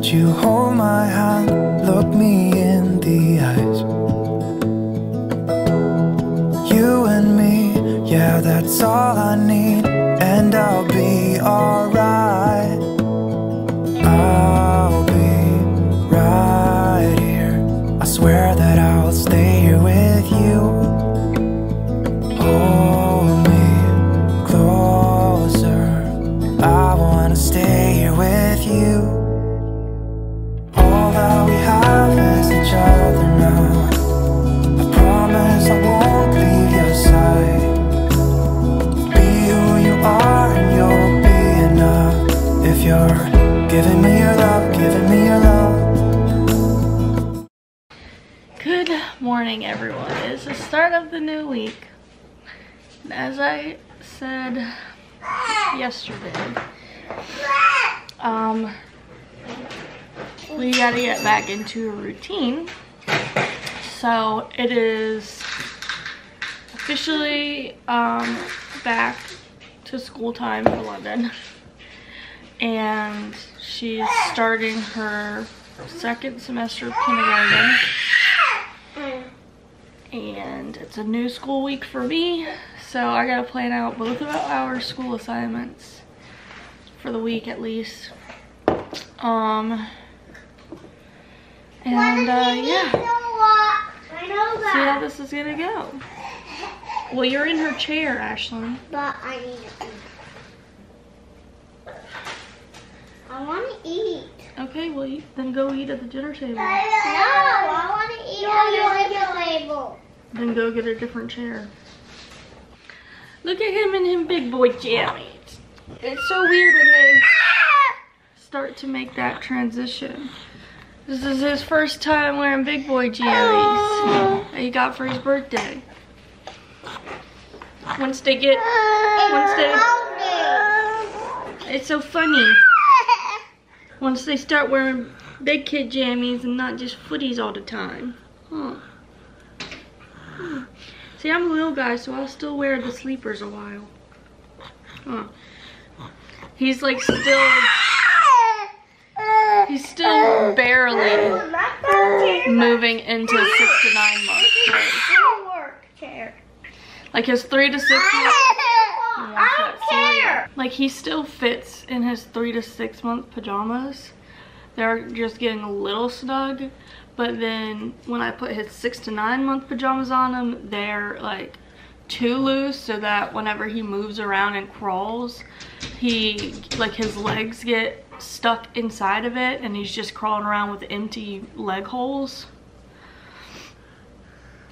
Would you hold my hand, look me in the eyes? You and me, yeah, that's all I need, and I'll be alright. I'll be right here. I swear that I'll stay here with you. Hold me closer. I wanna stay here with you. All that we have is each other now. I promise I won't leave your side. Be who you are and you'll be enough. If you're giving me your love, giving me your love. Good morning, everyone. It's the start of the new week. And as I said yesterday, we gotta get back into a routine. So it is officially back to school time for London, and she's starting her second semester of kindergarten, and it's a new school week for me, so I gotta plan out both of our school assignments for the week at least. Yeah, see how this is gonna go. Well, you're in her chair, Ashlyn. But I need to eat. I want to eat. Okay, well, then go eat at the dinner table. No, I want to eat at the dinner table. Then go get a different chair. Look at him in him big boy jammies. It's so weird when they start to make that transition. This is his first time wearing big boy jammies that he got for his birthday. It's so funny. Once they start wearing big kid jammies and not just footies all the time. Huh. See, I'm a little guy, so I'll still wear the sleepers a while. Huh. He's like he's still barely moving into 6 to 9 months. Like his 3 to 6 months. I don't care. Like he still fits in his 3 to 6 month pajamas. They're just getting a little snug. But then when I put his 6 to 9 month pajamas on him, they're like too loose, so that whenever he moves around and crawls, his legs get stuck inside of it and he's just crawling around with empty leg holes.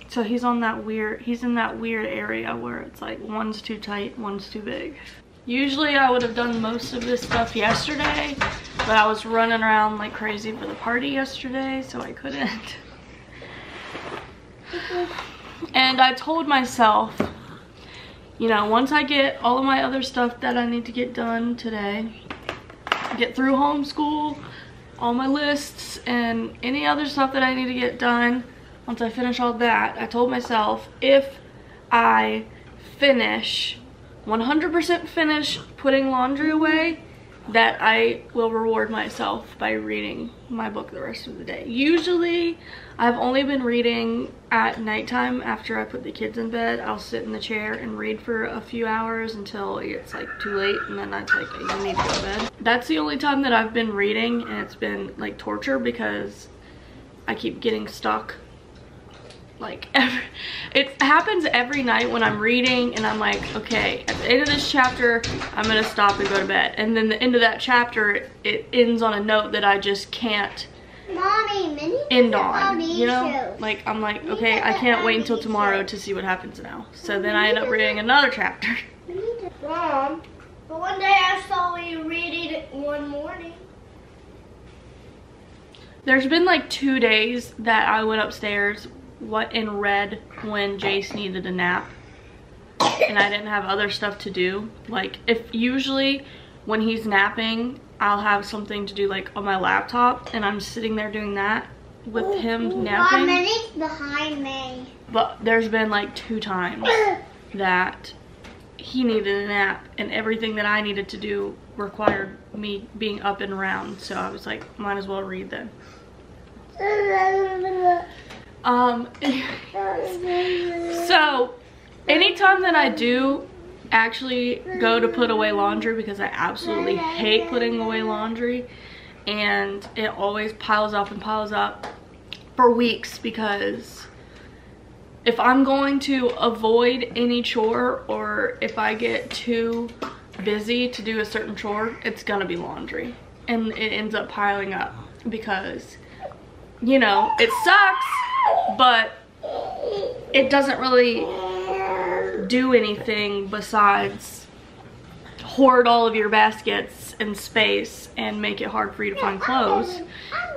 So he's in that weird area where it's like one's too tight, one's too big. Usually I would have done most of this stuff yesterday, but I was running around like crazy for the party yesterday, so I couldn't. And I told myself, you know, once I get all of my other stuff that I need to get done today, get through homeschool, all my lists, and any other stuff that I need to get done, once I finish all that, I told myself if I finish, 100% finish putting laundry away, that I will reward myself by reading my book the rest of the day. Usually, I've only been reading at nighttime after I put the kids in bed. I'll sit in the chair and read for a few hours until it gets like too late, and then it's like, you need to go to bed. That's the only time that I've been reading, and it's been like torture because I keep getting stuck. Like it happens every night when I'm reading and I'm like, okay, at the end of this chapter I'm gonna stop and go to bed, and then the end of that chapter it ends on a note that I just can't end on, you know? Like I'm like, okay, I can't wait until tomorrow to see what happens now. So then I end up reading another chapter. Mom, but one day I saw you reading it one morning. There's been like 2 days that I went upstairs and read when Jace needed a nap and I didn't have other stuff to do. Like if usually when he's napping I'll have something to do like on my laptop, and I'm sitting there doing that with him napping. Mommy's behind me. But there's been like 2 times that he needed a nap and everything that I needed to do required me being up and around, so I was like, might as well read then. So anytime that I do actually go to put away laundry, because I absolutely hate putting away laundry, and it always piles up and piles up for weeks, because if I'm going to avoid any chore, or if I get too busy to do a certain chore, it's gonna be laundry, and it ends up piling up because, you know, it sucks, but it doesn't really do anything besides hoard all of your baskets and space and make it hard for you to find clothes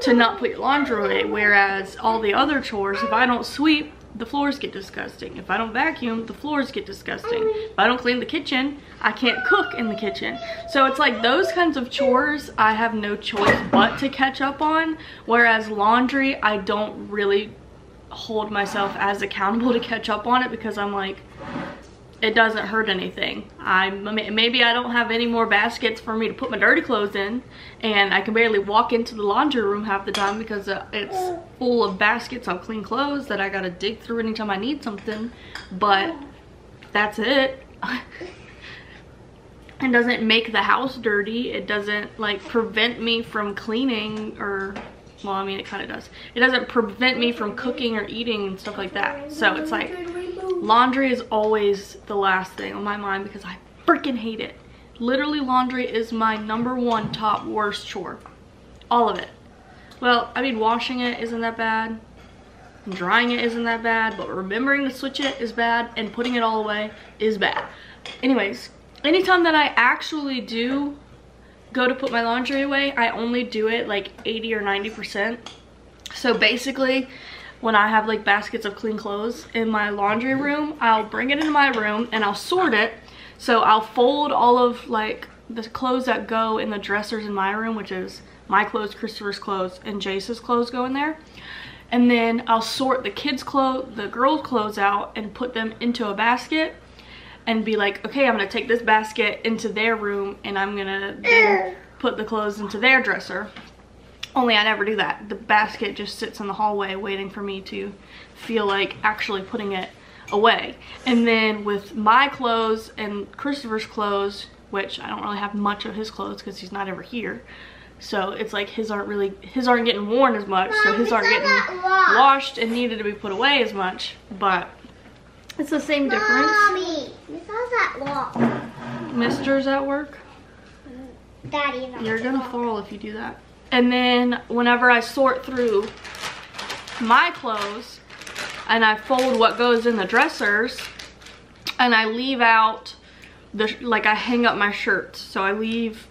to not put your laundry away. Whereas all the other chores, if I don't sweep, the floors get disgusting. If I don't vacuum, the floors get disgusting. If I don't clean the kitchen, I can't cook in the kitchen. So it's like those kinds of chores I have no choice but to catch up on. Whereas laundry, I don't really hold myself as accountable to catch up on it, because I'm like, it doesn't hurt anything. Maybe I don't have any more baskets for me to put my dirty clothes in, and I can barely walk into the laundry room half the time because it's full of baskets of clean clothes that I gotta dig through anytime I need something, but that's it. It doesn't make the house dirty. It doesn't like prevent me from cleaning, or, well, I mean, it kind of does. It doesn't prevent me from cooking or eating and stuff like that. So it's like, laundry is always the last thing on my mind because I freaking hate it. Literally, laundry is my #1 top worst chore. All of it. Well, I mean, washing it isn't that bad. Drying it isn't that bad. But remembering to switch it is bad. And putting it all away is bad. Anyways, anytime that I actually do go to put my laundry away, I only do it like 80 or 90%. So basically, when I have like baskets of clean clothes in my laundry room, I'll bring it into my room and I'll sort it. So I'll fold all of like the clothes that go in the dressers in my room, which is my clothes, Christopher's clothes, and Jace's clothes go in there. And then I'll sort the kids' clothes, the girls' clothes out, and put them into a basket and be like, okay, I'm gonna take this basket into their room and I'm gonna then put the clothes into their dresser. Only I never do that. The basket just sits in the hallway waiting for me to feel like actually putting it away. And then with my clothes and Christopher's clothes, which I don't really have much of his clothes because he's not ever here, so it's like his aren't getting worn as much, so his aren't getting washed and needed to be put away as much, but it's the same difference. Mommy, how's that lock? Mister's at work? Daddy's at You're gonna fall if you do that. And then whenever I sort through my clothes and I fold what goes in the dressers, and I leave out like I hang up my shirts. So I leave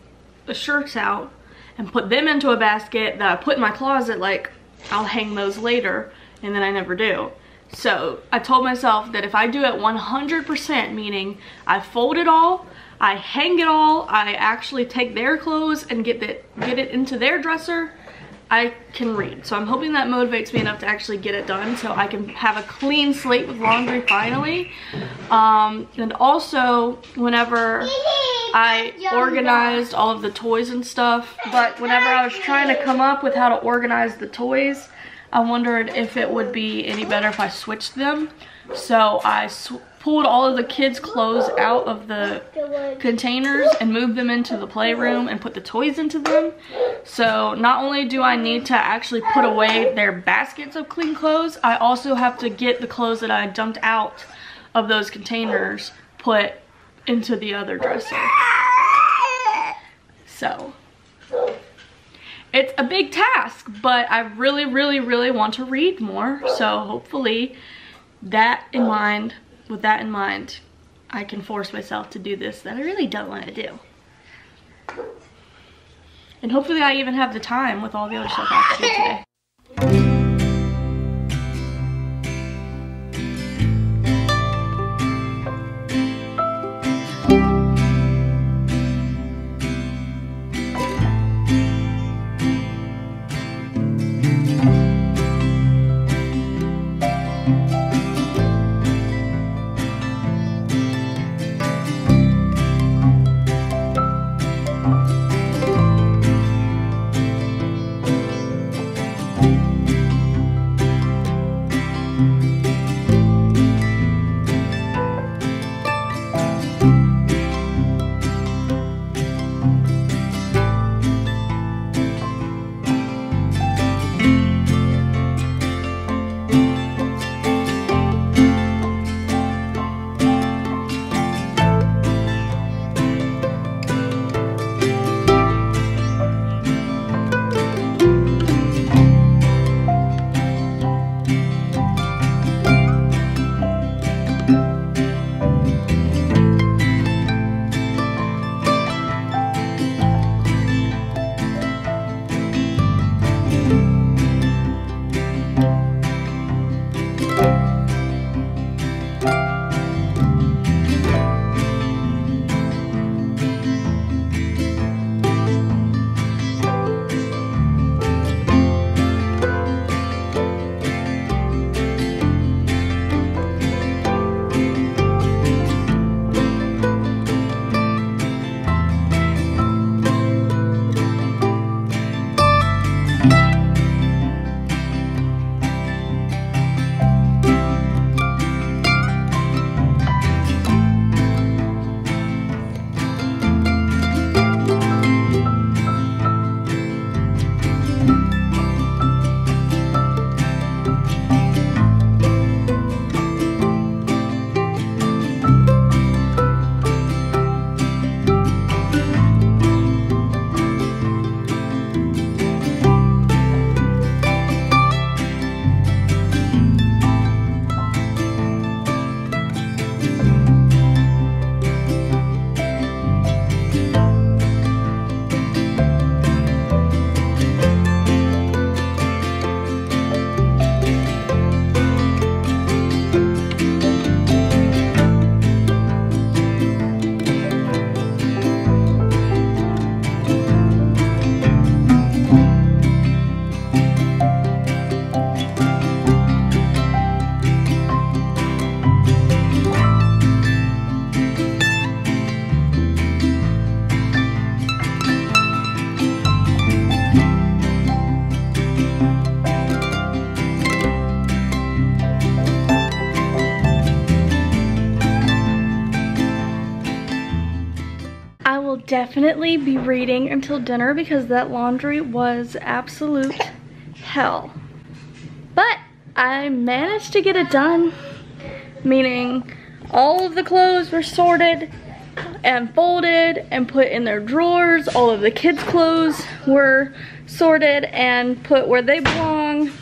the shirts out and put them into a basket that I put in my closet, like I'll hang those later, and then I never do. So I told myself that if I do it 100%, meaning I fold it all, I hang it all, I actually take their clothes and get it into their dresser, I can read. So I'm hoping that motivates me enough to actually get it done so I can have a clean slate with laundry finally. And also, whenever I organized all of the toys and stuff, but whenever I was trying to come up with how to organize the toys, I wondered if it would be any better if I switched them. So I pulled all of the kids' clothes out of the containers and moved them into the playroom and put the toys into them. So not only do I need to actually put away their baskets of clean clothes, I also have to get the clothes that I dumped out of those containers put into the other dresser. So it's a big task, but I really, really, really want to read more. So hopefully with that in mind, I can force myself to do this that I really don't want to do. And hopefully I even have the time with all the other stuff I have to do today. definitely be reading until dinner because that laundry was absolute hell. But I managed to get it done, meaning all of the clothes were sorted and folded and put in their drawers. All of the kids' clothes were sorted and put where they belong.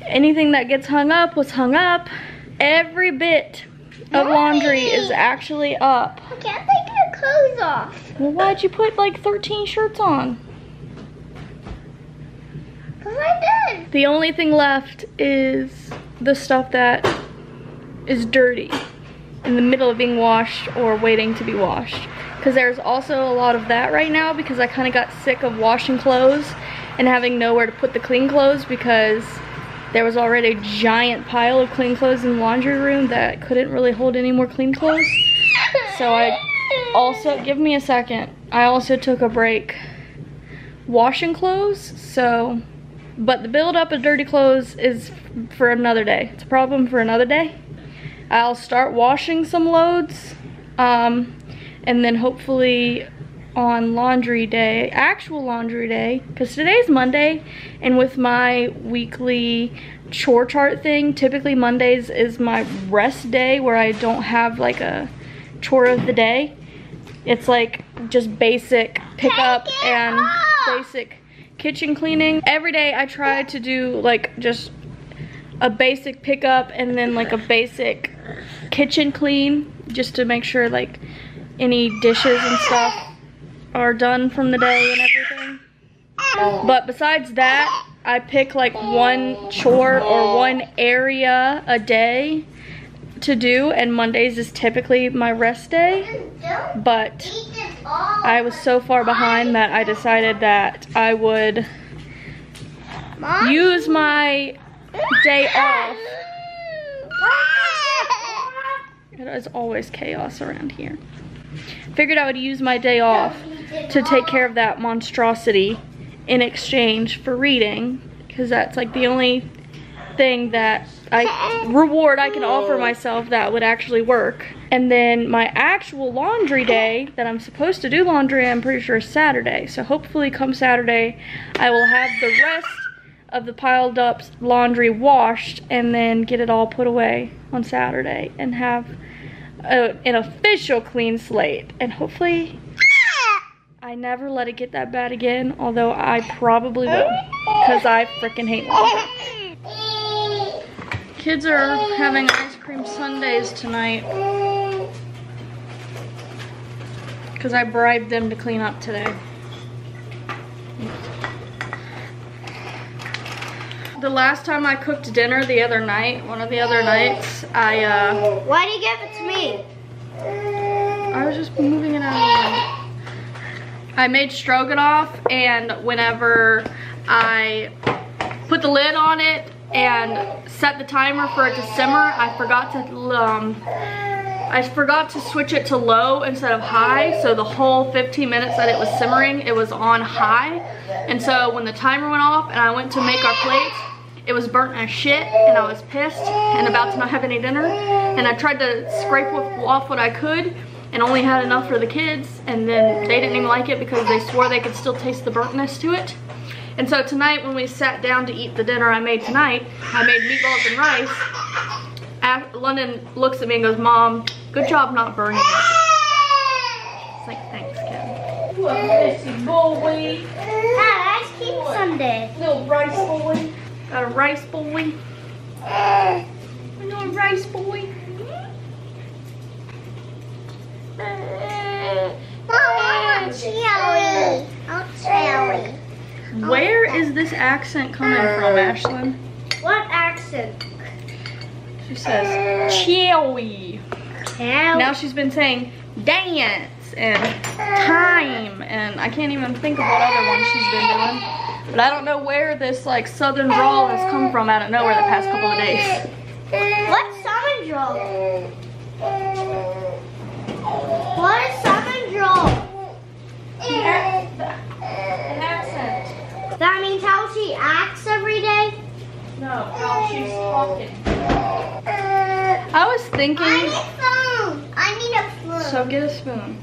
Anything that gets hung up was hung up. Every bit of laundry is actually up. I can't take your clothes off. Well, why'd you put like 13 shirts on? Because I did. The only thing left is the stuff that is dirty, in the middle of being washed or waiting to be washed. Because there's also a lot of that right now because I kind of got sick of washing clothes and having nowhere to put the clean clothes because there was already a giant pile of clean clothes in the laundry room that couldn't really hold any more clean clothes. So I also, give me a second, I also took a break washing clothes, so, but the buildup of dirty clothes is for another day. It's a problem for another day. I'll start washing some loads, and then hopefully on laundry day, actual laundry day, because today's Monday, and with my weekly chore chart thing, typically Mondays is my rest day where I don't have like a chore of the day. It's like just basic pickup and basic kitchen cleaning. Every day I try to do like just a basic pickup and then like a basic kitchen clean just to make sure like any dishes and stuff are done from the day and everything. But besides that, I pick like one chore or one area a day to do, and Mondays is typically my rest day. But I was so far behind that I decided that I would use my day off. There is always chaos around here. Figured I would use my day off to take care of that monstrosity in exchange for reading, because that's like the only thing that reward I can offer myself that would actually work. And then my actual laundry day that I'm supposed to do laundry, I'm pretty sure is Saturday. So hopefully come Saturday, I will have the rest of the piled up laundry washed and then get it all put away on Saturday and have an official clean slate. And hopefully I never let it get that bad again, although I probably will, because I freaking hate laundry. Kids are having ice cream sundaes tonight because I bribed them to clean up today. The last time I cooked dinner the other night, one of the other nights, Why do you give it to me? I was just moving it out of the way. I made stroganoff, and whenever I put the lid on it and set the timer for it to simmer, I forgot to switch it to low instead of high, so the whole 15 minutes that it was simmering, it was on high. And so when the timer went off and I went to make our plates, it was burnt as shit, and I was pissed and about to not have any dinner. And I tried to scrape off what I could and only had enough for the kids, and then they didn't even like it because they swore they could still taste the burntness to it. And so tonight when we sat down to eat the dinner I made tonight, I made meatballs and rice. London looks at me and goes, "Mom, good job not burning it." It's like, thanks, kid. What a messy boy. Dad, ice cream sundae. Little rice boy. Got a rice boy. Little rice boy. Where is this accent coming from, Ashlyn? What accent? She says, chewy. Now she's been saying dance and time, and I can't even think of what other one she's been doing. But I don't know where this like southern drawl has come from out of nowhere the past couple of days. What's southern drawl? What is southern drawl? An accent. That means how she acts every day? No, how she's talking. I was thinking. I need a spoon. I need a spoon. So get a spoon.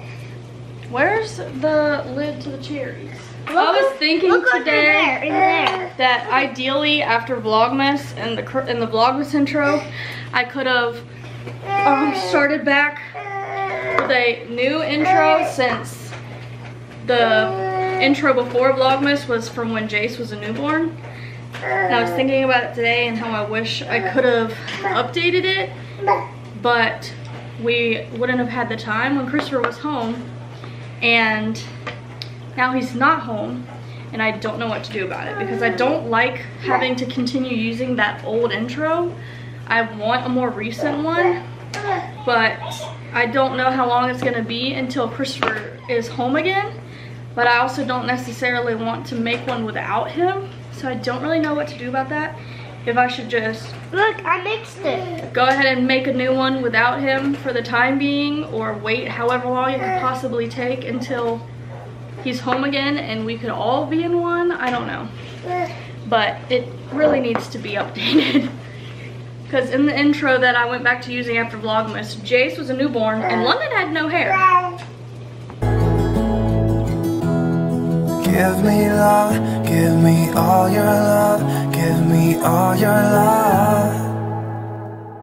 Where's the lid to the cherries? I was thinking today in there. that ideally after Vlogmas and the Vlogmas intro, I could have started back with a new intro, since the intro before Vlogmas was from when Jace was a newborn. And I was thinking about it today and how I wish I could have updated it, but we wouldn't have had the time when Christopher was home, and now he's not home, and I don't know what to do about it because I don't like having to continue using that old intro. I want a more recent one, but I don't know how long it's gonna be until Christopher is home again, but I also don't necessarily want to make one without him, so I don't really know what to do about that. If I should just Look, I mixed it. go ahead and make a new one without him for the time being, or wait however long it could possibly take until he's home again and we could all be in one. I don't know, but it really needs to be updated. Because in the intro that I went back to using after Vlogmas, Jace was a newborn and London had no hair. Give me love, give me all your love, give me all your love.